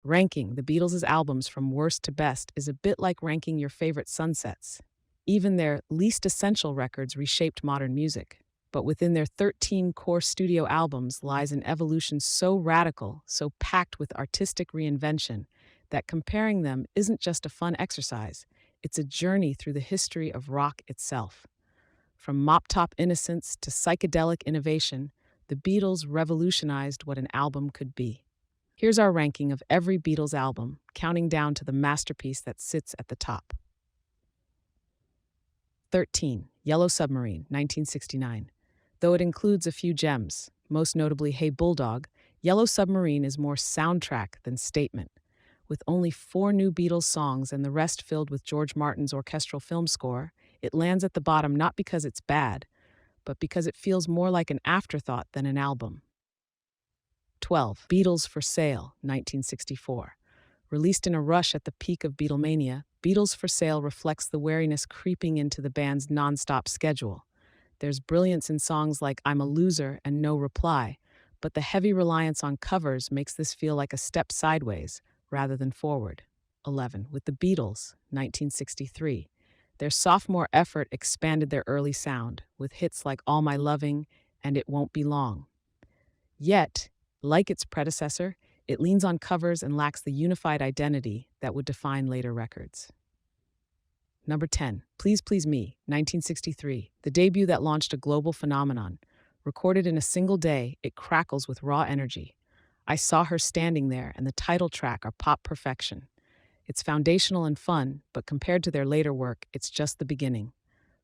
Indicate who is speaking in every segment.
Speaker 1: Ranking the Beatles' albums from worst to best is a bit like ranking your favorite sunsets. Even their least essential records reshaped modern music. But within their 13 core studio albums lies an evolution so radical, so packed with artistic reinvention, that comparing them isn't just a fun exercise, it's a journey through the history of rock itself. From mop-top innocence to psychedelic innovation, the Beatles revolutionized what an album could be. Here's our ranking of every Beatles album, counting down to the masterpiece that sits at the top. 13. Yellow Submarine, 1969. Though it includes a few gems, most notably Hey Bulldog, Yellow Submarine is more soundtrack than statement. With only 4 new Beatles songs and the rest filled with George Martin's orchestral film score, it lands at the bottom not because it's bad, but because it feels more like an afterthought than an album. 12. Beatles For Sale, 1964. Released in a rush at the peak of Beatlemania, Beatles For Sale reflects the wariness creeping into the band's nonstop schedule. There's brilliance in songs like I'm a Loser and No Reply, but the heavy reliance on covers makes this feel like a step sideways rather than forward. 11. With the Beatles, 1963. Their sophomore effort expanded their early sound, with hits like All My Loving and It Won't Be Long. Yet, like its predecessor, it leans on covers and lacks the unified identity that would define later records. Number 10, Please Please Me, 1963, the debut that launched a global phenomenon. Recorded in a single day, it crackles with raw energy. I Saw Her Standing There and the title track are pop perfection. It's foundational and fun, but compared to their later work, it's just the beginning.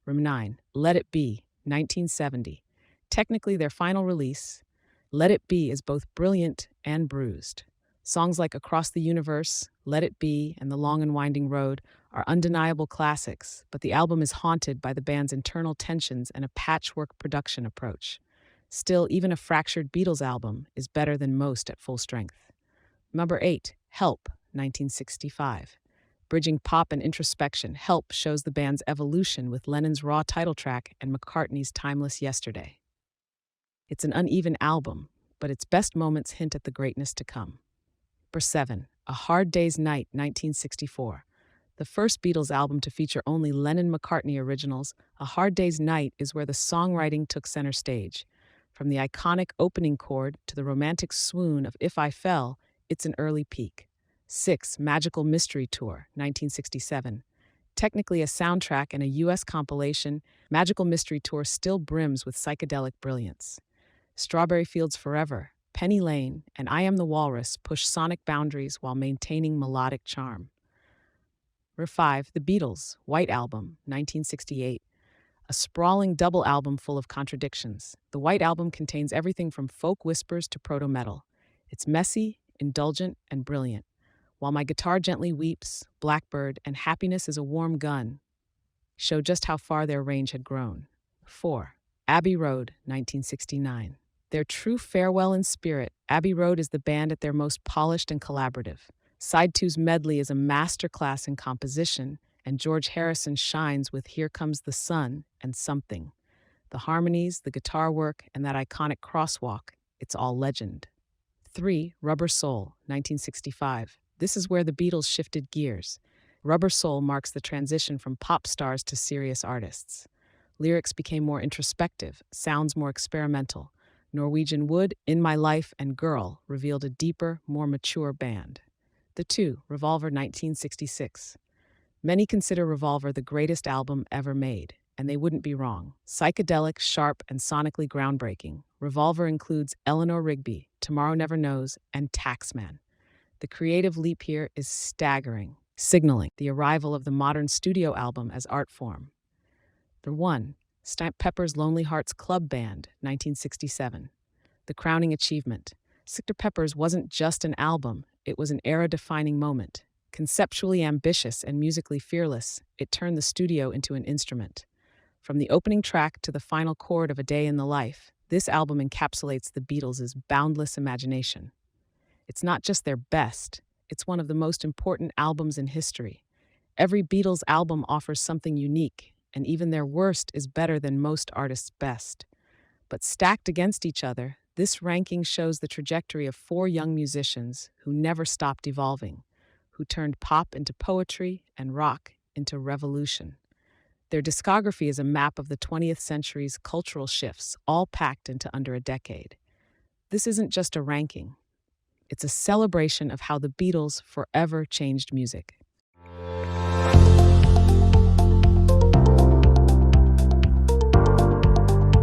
Speaker 1: Room 9, Let It Be, 1970. Technically their final release, Let It Be is both brilliant and bruised. Songs like Across the Universe, Let It Be, and The Long and Winding Road are undeniable classics, but the album is haunted by the band's internal tensions and a patchwork production approach. Still, even a fractured Beatles album is better than most at full strength. Number 8, Help, 1965. Bridging pop and introspection, Help shows the band's evolution with Lennon's raw title track and McCartney's timeless Yesterday. It's an uneven album, but its best moments hint at the greatness to come. Number 7, A Hard Day's Night, 1964. The first Beatles album to feature only Lennon-McCartney originals, A Hard Day's Night is where the songwriting took center stage. From the iconic opening chord to the romantic swoon of If I Fell, it's an early peak. 6, Magical Mystery Tour, 1967. Technically a soundtrack and a U.S. compilation, Magical Mystery Tour still brims with psychedelic brilliance. Strawberry Fields Forever, Penny Lane, and I Am the Walrus push sonic boundaries while maintaining melodic charm. Number 5, The Beatles, White Album, 1968. A sprawling double album full of contradictions. The White Album contains everything from folk whispers to proto-metal. It's messy, indulgent, and brilliant. While My Guitar Gently Weeps, Blackbird, and Happiness is a Warm Gun show just how far their range had grown. 4, Abbey Road, 1969. Their true farewell in spirit, Abbey Road is the band at their most polished and collaborative. Side 2's medley is a masterclass in composition, and George Harrison shines with Here Comes the Sun and Something. The harmonies, the guitar work, and that iconic crosswalk, it's all legend. 3, Rubber Soul, 1965. This is where the Beatles shifted gears. Rubber Soul marks the transition from pop stars to serious artists. Lyrics became more introspective, sounds more experimental. Norwegian Wood, In My Life, and Girl revealed a deeper, more mature band. The 2, Revolver, 1966. Many consider Revolver the greatest album ever made, and they wouldn't be wrong. Psychedelic, sharp, and sonically groundbreaking, Revolver includes Eleanor Rigby, Tomorrow Never Knows, and Taxman. The creative leap here is staggering, signaling the arrival of the modern studio album as art form. The 1, Sgt. Pepper's Lonely Hearts Club Band, 1967. The crowning achievement. Sgt. Pepper's wasn't just an album, it was an era-defining moment. Conceptually ambitious and musically fearless, it turned the studio into an instrument. From the opening track to the final chord of A Day in the Life, this album encapsulates the Beatles' boundless imagination. It's not just their best, it's one of the most important albums in history. Every Beatles album offers something unique, and even their worst is better than most artists' best. But stacked against each other, This ranking shows the trajectory of four young musicians who never stopped evolving, who turned pop into poetry and rock into revolution. Their discography is a map of the 20th century's cultural shifts, all packed into under a decade. This isn't just a ranking, it's a celebration of how the Beatles forever changed music.